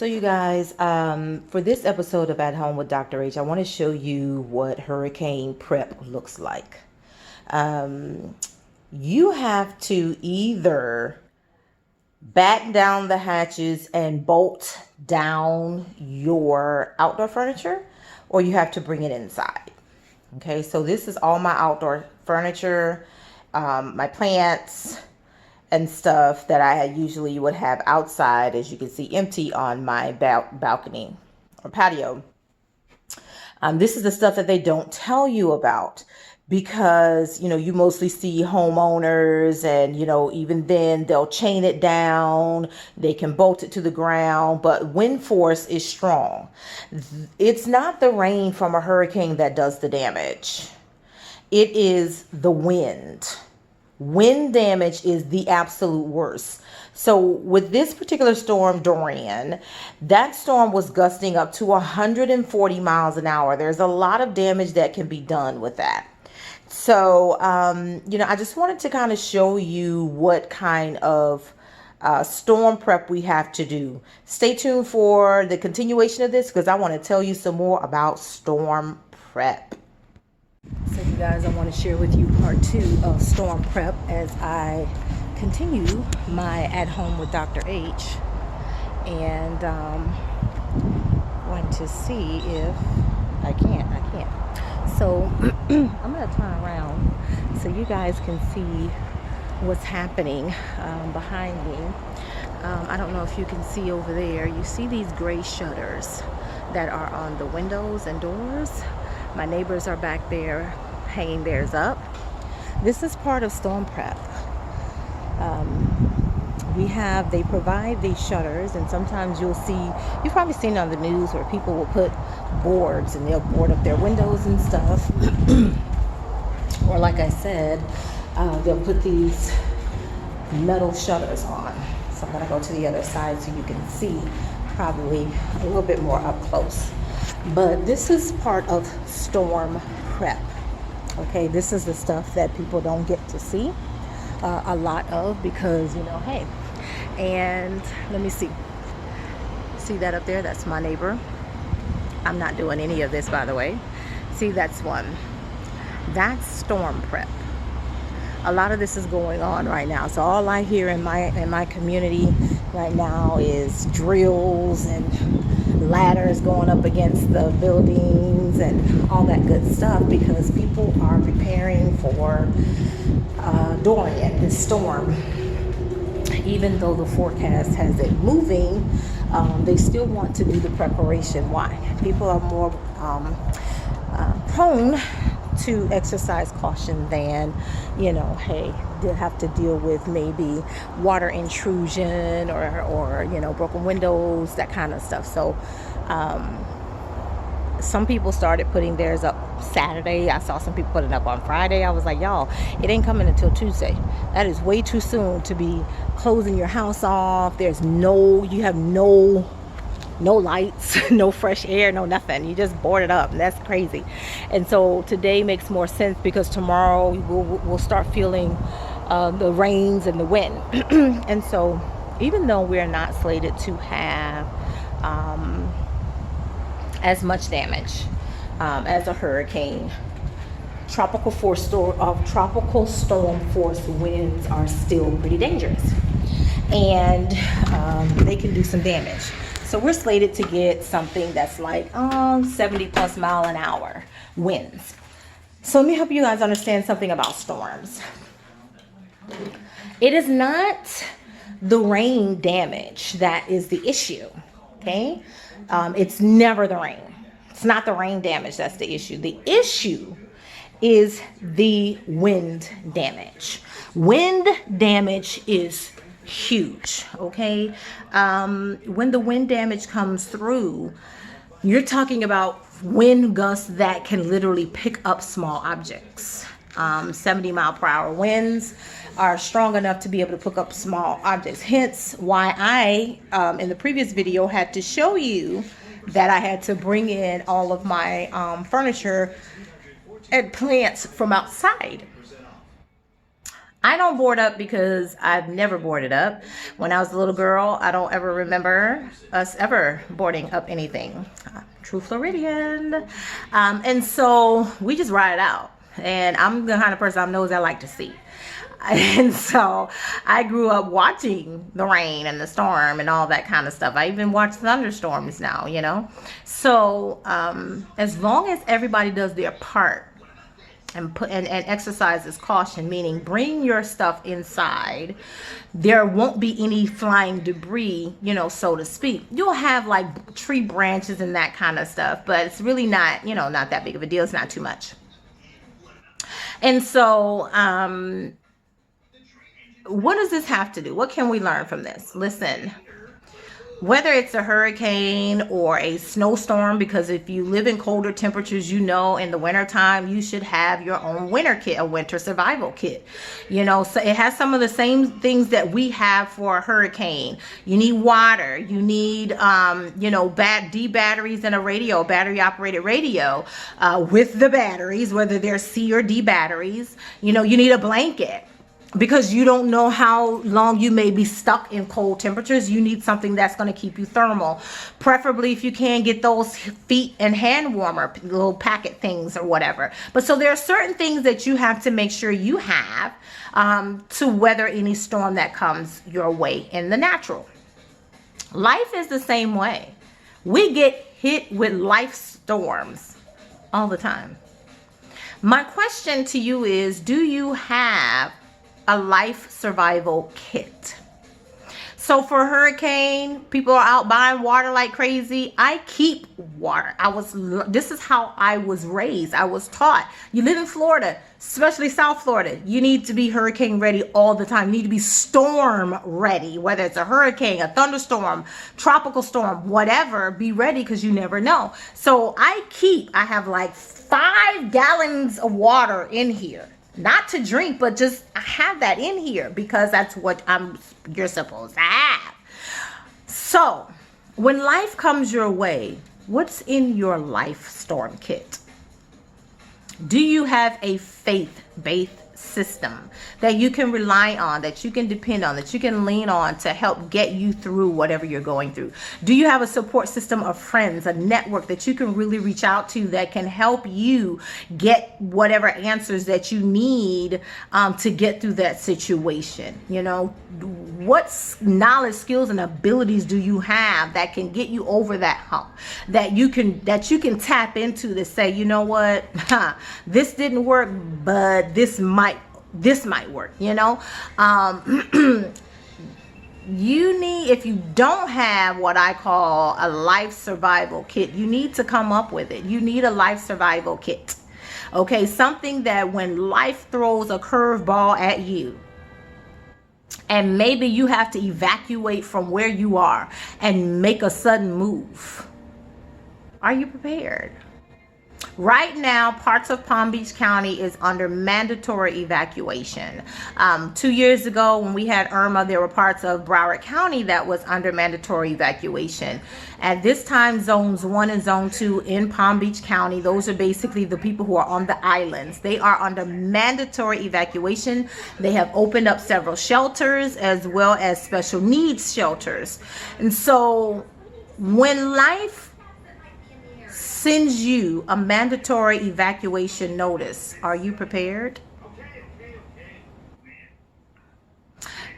So you guys, for this episode of At Home with Dr. H, I want to show you what hurricane prep looks like. You have to either batten down the hatches and bolt down your outdoor furniture, or you have to bring it inside. Okay, so this is all my outdoor furniture, my plants and stuff that I usually would have outside, as you can see, empty on my balcony or patio. This is the stuff that they don't tell you about because, you mostly see homeowners and, even then they'll chain it down. They can bolt it to the ground, but wind force is strong. It's not the rain from a hurricane that does the damage. It is the wind. Wind damage is the absolute worst. So with this particular storm, Dorian, that storm was gusting up to 140 miles an hour. There's a lot of damage that can be done with that. So, I just wanted to kind of show you what kind of storm prep we have to do. Stay tuned for the continuation of this because I want to tell you some more about storm prep. So you guys, I want to share with you part 2 of storm prep as I continue my At Home with Dr. H, and want to see if I can't. So I'm going to turn around so you guys can see what's happening behind me. I don't know if you can see over there. You see these gray shutters that are on the windows and doors. My neighbors are back there hanging theirs up. This is part of storm prep. They provide these shutters, and sometimes you'll see, you've probably seen it on the news where people will put boards and they'll board up their windows and stuff. Or like I said, they'll put these metal shutters on. So I'm gonna go to the other side so you can see probably a little bit more up close. But this is part of storm prep. Okay, this is the stuff that people don't get to see a lot of because, hey. And let me see that up there? That's my neighbor. I'm not doing any of this, by the way. See, that's one. That's storm prep. A lot of this is going on right now. So all I hear in my community right now is drills and ladders going up against the buildings and all that good stuff because people are preparing for Dorian, this storm. Even though the forecast has it moving, they still want to do the preparation. Why? People are more prone to exercise caution than, hey, they'll have to deal with maybe water intrusion or broken windows, that kind of stuff. So some people started putting theirs up Saturday. I saw some people putting up on Friday. I was like, y'all, it ain't coming until Tuesday. That is way too soon to be closing your house off. You have no lights, no fresh air, no nothing. You just board it up, and that's crazy. And so today makes more sense because tomorrow we'll start feeling the rains and the wind. And so even though we're not slated to have as much damage as a hurricane, tropical storm force winds are still pretty dangerous, and they can do some damage. So we're slated to get something that's like 70 plus mile an hour winds. So let me help you guys understand something about storms. It is not the rain damage that is the issue, okay? It's never the rain. It's not the rain damage that's the issue. The issue is the wind damage. Wind damage is huge, okay? When the wind damage comes through, you're talking about wind gusts that can literally pick up small objects. 70 mile per hour winds are strong enough to be able to pick up small objects. Hence why I, in the previous video, had to show you that I had to bring in all of my furniture and plants from outside. I don't board up because I've never boarded up. When I was a little girl, I don't ever remember us ever boarding up anything. True Floridian. And so we just ride it out. And I'm the kind of person I knows I like to see. And so I grew up watching the rain and the storm and all that kind of stuff. I even watch thunderstorms now, you know. So as long as everybody does their part, and exercises caution, meaning bring your stuff inside, there won't be any flying debris, you know, so to speak. You'll have like tree branches and that kind of stuff, but it's really not, you know, not that big of a deal. It's not too much. And so what does this have to do? What can we learn from this? Listen, whether it's a hurricane or a snowstorm, because if you live in colder temperatures, you know, in the wintertime, you should have your own winter kit, a winter survival kit. You know, so it has some of the same things that we have for a hurricane. You need water, you need, you know, D batteries and a radio, battery operated radio with the batteries, whether they're C or D batteries. You know, you need a blanket, because you don't know how long you may be stuck in cold temperatures. You need something that's going to keep you thermal. Preferably, if you can, get those feet and hand warmer, little packet things or whatever. But so there are certain things that you have to make sure you have to weather any storm that comes your way in the natural. Life is the same way. We get hit with life storms all the time. My question to you is, do you have a life survival kit? So for hurricane, people are out buying water like crazy. I keep water. This is how I was raised. I was taught. You live in Florida, especially South Florida, you need to be hurricane ready all the time. You need to be storm ready, whether it's a hurricane, a thunderstorm, tropical storm, whatever, be ready, because you never know. So I have like 5 gallons of water in here. Not to drink, but just I have that in here because that's what you're supposed to have. So when life comes your way, what's in your life storm kit? Do you have a faith-based system that you can rely on, that you can depend on, that you can lean on to help get you through whatever you're going through? Do you have a support system of friends, a network that you can really reach out to that can help you get whatever answers that you need to get through that situation? You know, what knowledge, skills, and abilities do you have that can get you over that hump, that you can tap into to say, you know what, this didn't work, but this might work, you know? You need, if you don't have what I call a life survival kit, you need to come up with it. You need a life survival kit. Okay, something that when life throws a curveball at you, and maybe you have to evacuate from where you are and make a sudden move, are you prepared? Right now, parts of Palm Beach County is under mandatory evacuation. 2 years ago, when we had Irma, there were parts of Broward County that was under mandatory evacuation. At this time, zones 1 and zone 2 in Palm Beach County, those are basically the people who are on the islands. They are under mandatory evacuation. They have opened up several shelters as well as special needs shelters. And so when life sends you a mandatory evacuation notice, are you prepared?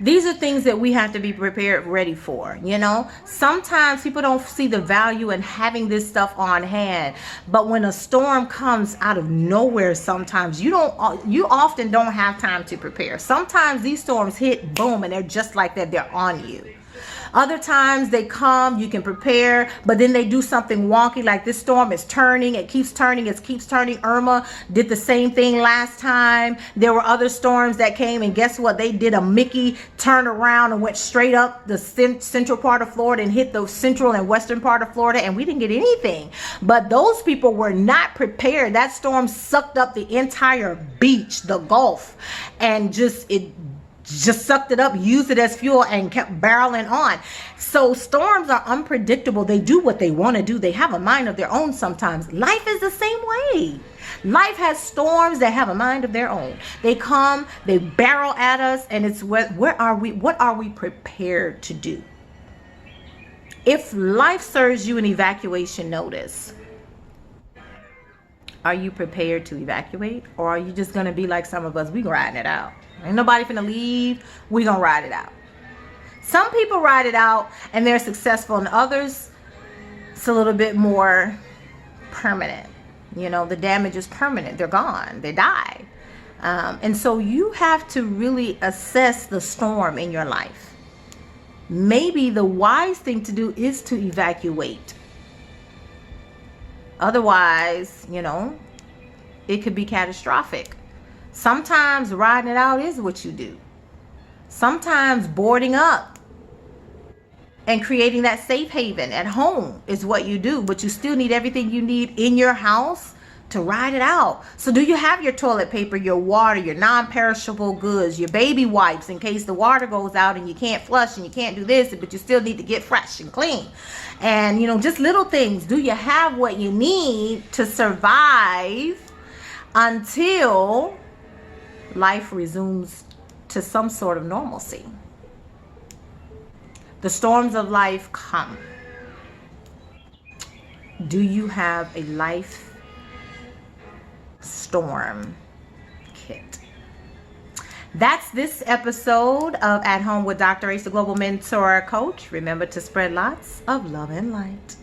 These are things that we have to be prepared, ready for. You know, sometimes people don't see the value in having this stuff on hand, but when a storm comes out of nowhere, sometimes you often don't have time to prepare. Sometimes these storms hit, boom, and they're just like that, they're on you. Other times they come, you can prepare, but then they do something wonky, like this storm is turning, it keeps turning. Irma did the same thing last time. There were other storms that came, and guess what? They did a Mickey turn around and went straight up the central part of Florida and hit the central and western part of Florida, and we didn't get anything. But those people were not prepared. That storm sucked up the entire beach, the Gulf, and just sucked it up, used it as fuel, and kept barreling on. So storms are unpredictable. They do what they want to do. They have a mind of their own sometimes. Life is the same way. Life has storms that have a mind of their own. They come, they barrel at us, and it's what are we prepared to do? If life serves you an evacuation notice, are you prepared to evacuate? Or are you just going to be like some of us? We riding it out. Ain't nobody finna leave. We gonna ride it out. Some people ride it out and they're successful, and others, it's a little bit more permanent. You know, the damage is permanent. They're gone. They die. And so you have to really assess the storm in your life. Maybe the wise thing to do is to evacuate. Otherwise, you know, it could be catastrophic. Sometimes riding it out is what you do. Sometimes boarding up and creating that safe haven at home is what you do, but you still need everything you need in your house to ride it out. So do you have your toilet paper, your water, your non-perishable goods, your baby wipes in case the water goes out and you can't flush and you can't do this, but you still need to get fresh and clean? And, you know, just little things. Do you have what you need to survive until life resumes to some sort of normalcy? The storms of life come. Do you have a life storm kit? That's this episode of At Home with Dr. Ace, the Global Mentor Coach. Remember to spread lots of love and light.